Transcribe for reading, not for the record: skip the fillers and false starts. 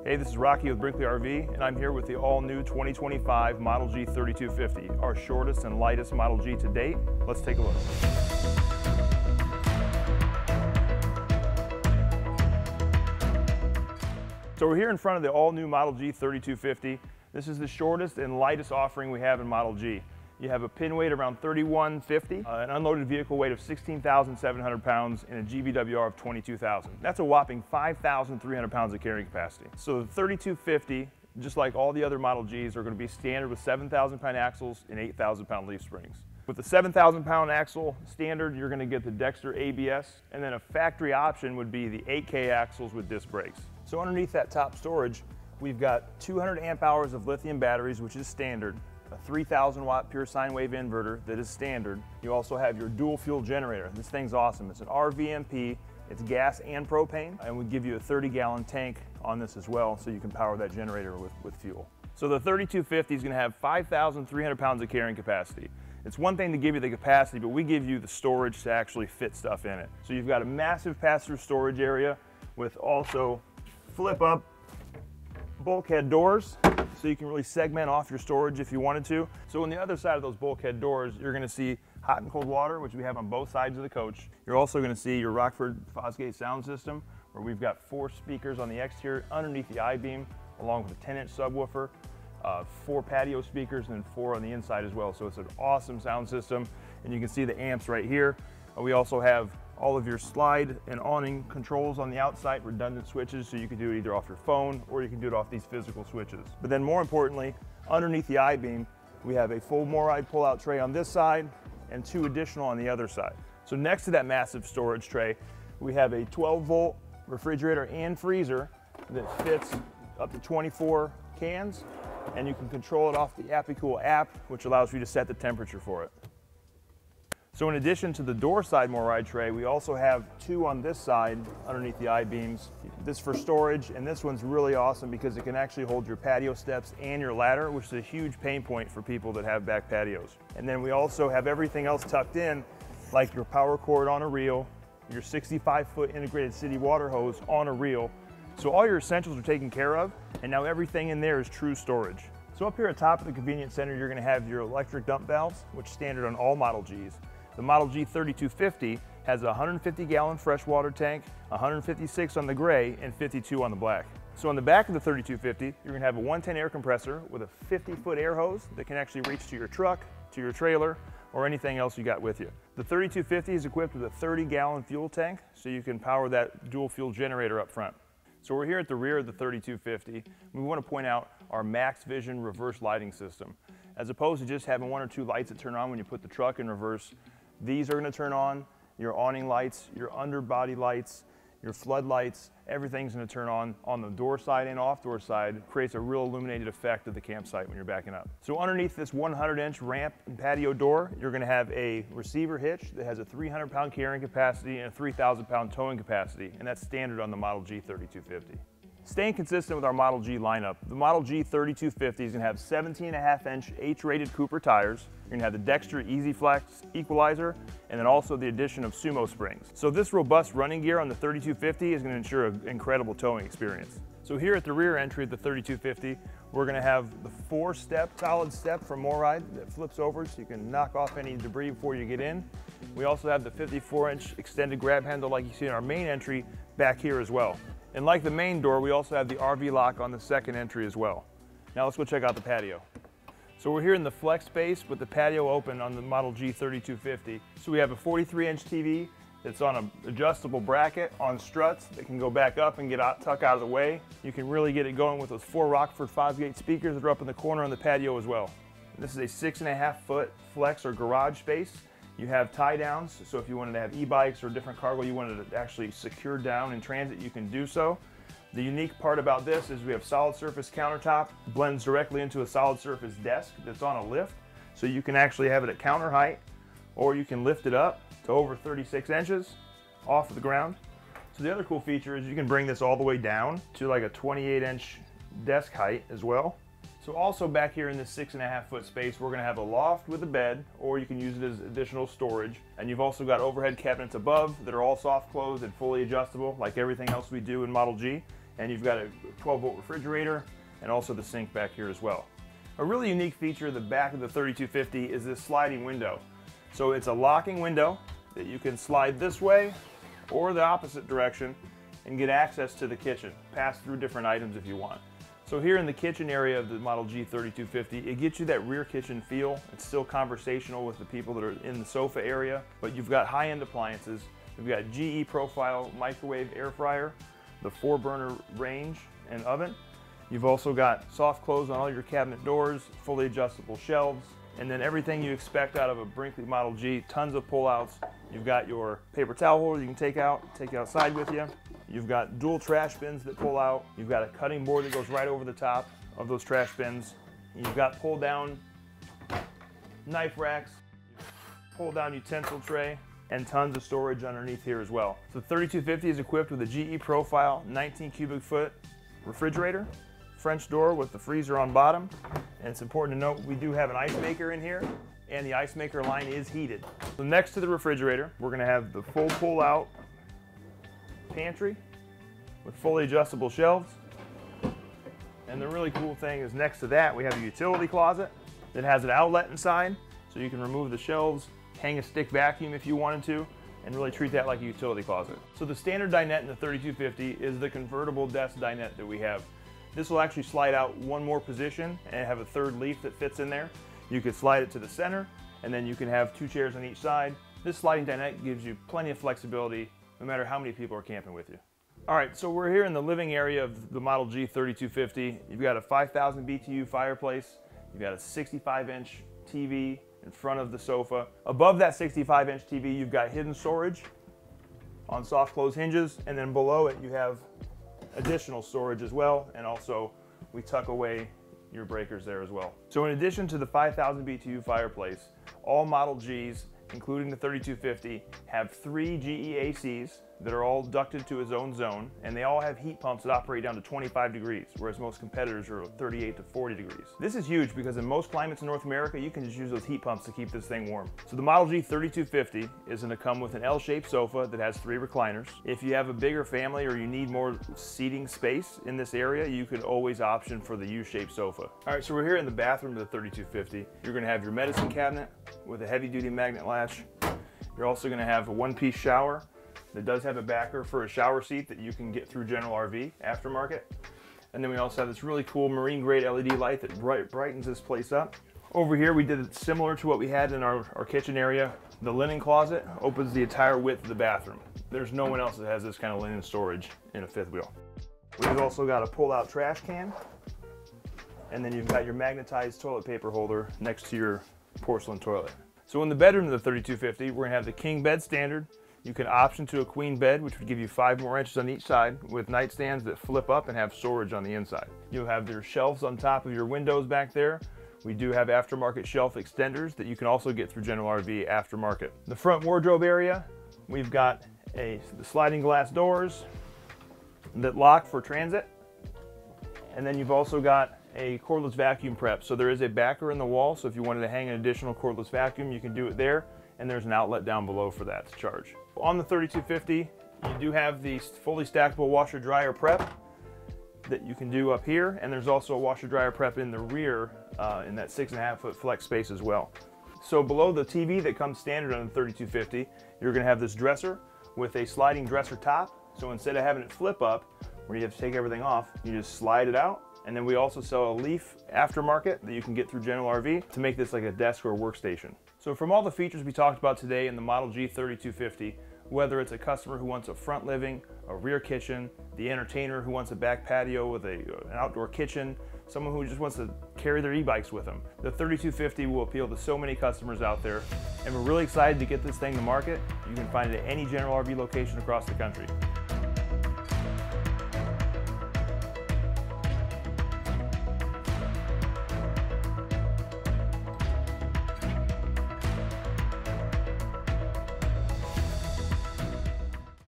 Hey, this is Rocky with Brinkley RV, and I'm here with the all-new 2025 Model G 3250, our shortest and lightest Model G to date. Let's take a look. So we're here in front of the all-new Model G 3250. This is the shortest and lightest offering we have in Model G. You have a pin weight around 3150, an unloaded vehicle weight of 16,700 pounds, and a GVWR of 22,000. That's a whopping 5,300 pounds of carrying capacity. So the 3250, just like all the other Model Gs, are going to be standard with 7,000 pound axles and 8,000 pound leaf springs. With the 7,000 pound axle standard, you're going to get the Dexter ABS, and then a factory option would be the 8K axles with disc brakes. So underneath that top storage, we've got 200 amp hours of lithium batteries, which is standard, a 3,000 watt pure sine wave inverter that is standard. You also have your dual fuel generator. This thing's awesome. It's an RVMP, it's gas and propane, and we give you a 30-gallon tank on this as well, so you can power that generator with fuel. So the 3250 is going to have 5,300 pounds of carrying capacity. It's one thing to give you the capacity, but we give you the storage to actually fit stuff in it. So you've got a massive pass-through storage area with also flip-up bulkhead doors, so you can really segment off your storage if you wanted to. So on the other side of those bulkhead doors, you're going to see hot and cold water, which we have on both sides of the coach. You're also going to see your Rockford Fosgate sound system, where we've got 4 speakers on the exterior underneath the I-beam, along with a 10-inch subwoofer, 4 patio speakers, and then 4 on the inside as well. So it's an awesome sound system, and you can see the amps right here. We also have all of your slide and awning controls on the outside, redundant switches, so you can do it either off your phone or you can do it off these physical switches. But then more importantly, underneath the I-beam, we have a full MORryde pull-out tray on this side and 2 additional on the other side. So next to that massive storage tray, we have a 12-volt refrigerator and freezer that fits up to 24 cans, and you can control it off the AppiCool app, which allows you to set the temperature for it. So in addition to the door side MORryde tray, we also have 2 on this side underneath the I-beams. This for storage, and this one's really awesome because it can actually hold your patio steps and your ladder, which is a huge pain point for people that have back patios. And then we also have everything else tucked in, like your power cord on a reel, your 65-foot integrated city water hose on a reel. So all your essentials are taken care of, and now everything in there is true storage. So up here at top of the convenience center, you're going to have your electric dump valves, which is standard on all Model Gs. The Model G 3250 has a 150-gallon freshwater tank, 156 on the gray, and 52 on the black. So on the back of the 3250, you're going to have a 110 air compressor with a 50-foot air hose that can actually reach to your truck, to your trailer, or anything else you got with you. The 3250 is equipped with a 30-gallon fuel tank, so you can power that dual fuel generator up front. So we're here at the rear of the 3250. We want to point out our Max Vision reverse lighting system. As opposed to just having 1 or 2 lights that turn on when you put the truck in reverse, these are going to turn on, your awning lights, your underbody lights, your floodlights, everything's going to turn on the door side and off door side. Creates a real illuminated effect of the campsite when you're backing up. So underneath this 100-inch ramp and patio door, you're going to have a receiver hitch that has a 300-pound carrying capacity and a 3,000-pound towing capacity, and that's standard on the Model G 3250. Staying consistent with our Model G lineup, the Model G 3250 is going to have 17.5-inch H-rated Cooper tires. You're going to have the Dexter EasyFlex equalizer, and then also the addition of Sumo springs. So this robust running gear on the 3250 is going to ensure an incredible towing experience. So here at the rear entry of the 3250, we're going to have the 4-step solid step from MORryde that flips over so you can knock off any debris before you get in. We also have the 54-inch extended grab handle like you see in our main entry back here as well. And like the main door, we also have the RV lock on the second entry as well. Now let's go check out the patio. So we're here in the flex space with the patio open on the Model G 3250. So we have a 43-inch TV that's on an adjustable bracket on struts that can go back up and get tuck out of the way. You can really get it going with those 4 Rockford Fosgate speakers that are up in the corner on the patio as well. This is a 6.5-foot flex or garage space. You have tie downs, so if you wanted to have e-bikes or different cargo you wanted to actually secure down in transit, you can do so. The unique part about this is we have solid surface countertop, blends directly into a solid surface desk that's on a lift, so you can actually have it at counter height, or you can lift it up to over 36 inches off of the ground. So the other cool feature is you can bring this all the way down to like a 28-inch desk height as well. So also back here in this 6.5-foot space, we're going to have a loft with a bed, or you can use it as additional storage. And you've also got overhead cabinets above that are all soft closed and fully adjustable like everything else we do in Model G. and you've got a 12-volt refrigerator and also the sink back here as well. A really unique feature of the back of the 3250 is this sliding window. So it's a locking window that you can slide this way or the opposite direction and get access to the kitchen, pass through different items if you want. So here in the kitchen area of the Model G 3250, it gets you that rear kitchen feel. It's still conversational with the people that are in the sofa area, but you've got high-end appliances. You've got GE profile microwave air fryer, the 4-burner range and oven. You've also got soft close on all your cabinet doors, fully adjustable shelves, and then everything you expect out of a Brinkley Model G, tons of pull-outs. You've got your paper towel holder you can take outside with you. You've got dual trash bins that pull out. You've got a cutting board that goes right over the top of those trash bins. You've got pull-down knife racks, pull-down utensil tray, and tons of storage underneath here as well. So the 3250 is equipped with a GE profile 19 cubic foot refrigerator, French door with the freezer on bottom. And it's important to note we do have an ice maker in here, and the ice maker line is heated. So next to the refrigerator, we're gonna have the full pull-out pantry with fully adjustable shelves. And the really cool thing is next to that we have a utility closet that has an outlet inside, so you can remove the shelves, hang a stick vacuum if you wanted to, and really treat that like a utility closet. So the standard dinette in the 3250 is the convertible desk dinette that we have. This will actually slide out one more position and have a third leaf that fits in there. You could slide it to the center, and then you can have 2 chairs on each side. This sliding dinette gives you plenty of flexibility no matter how many people are camping with you. All right, so we're here in the living area of the Model G 3250. You've got a 5,000 BTU fireplace. You've got a 65-inch TV in front of the sofa. Above that 65-inch TV, you've got hidden storage on soft close hinges, and then below it you have additional storage as well, and also we tuck away your breakers there as well. So in addition to the 5,000 BTU fireplace, all Model Gs, including the 3250, have 3 GE ACs that are all ducted to its own zone, and they all have heat pumps that operate down to 25 degrees, whereas most competitors are 38 to 40 degrees. This is huge because in most climates in North America, you can just use those heat pumps to keep this thing warm. So the Model G 3250 is going to come with an L-shaped sofa that has 3 recliners. If you have a bigger family or you need more seating space in this area, you could always option for the U-shaped sofa. All right, so we're here in the bathroom of the 3250. You're going to have your medicine cabinet with a heavy-duty magnet latch. You're also going to have a 1-piece shower that does have a backer for a shower seat that you can get through General RV aftermarket. And then we also have this really cool marine grade LED light that brightens this place up. Over here we did it similar to what we had in our kitchen area. The linen closet opens the entire width of the bathroom. There's no one else that has this kind of linen storage in a fifth wheel. We've also got a pull-out trash can, and then you've got your magnetized toilet paper holder next to your porcelain toilet. So in the bedroom of the 3250, we're gonna have the king bed standard. You can option to a queen bed, which would give you 5 more inches on each side, with nightstands that flip up and have storage on the inside. You'll have your shelves on top of your windows back there. We do have aftermarket shelf extenders that you can also get through General RV aftermarket. The front wardrobe area, we've got the sliding glass doors that lock for transit. And then you've also got a cordless vacuum prep. So there is a backer in the wall, so if you wanted to hang an additional cordless vacuum, you can do it there. And there's an outlet down below for that to charge. On the 3250, you do have the fully stackable washer dryer prep that you can do up here, and there's also a washer dryer prep in the rear in that 6.5-foot flex space as well. So below the TV that comes standard on the 3250, you're gonna have this dresser with a sliding dresser top. So instead of having it flip up, where you have to take everything off, you just slide it out. And then we also sell a leaf aftermarket that you can get through General RV to make this like a desk or a workstation. So from all the features we talked about today in the Model G 3250, whether it's a customer who wants a front living, a rear kitchen, the entertainer who wants a back patio with an outdoor kitchen, someone who just wants to carry their e-bikes with them, the 3250 will appeal to so many customers out there. And we're really excited to get this thing to market. You can find it at any General RV location across the country.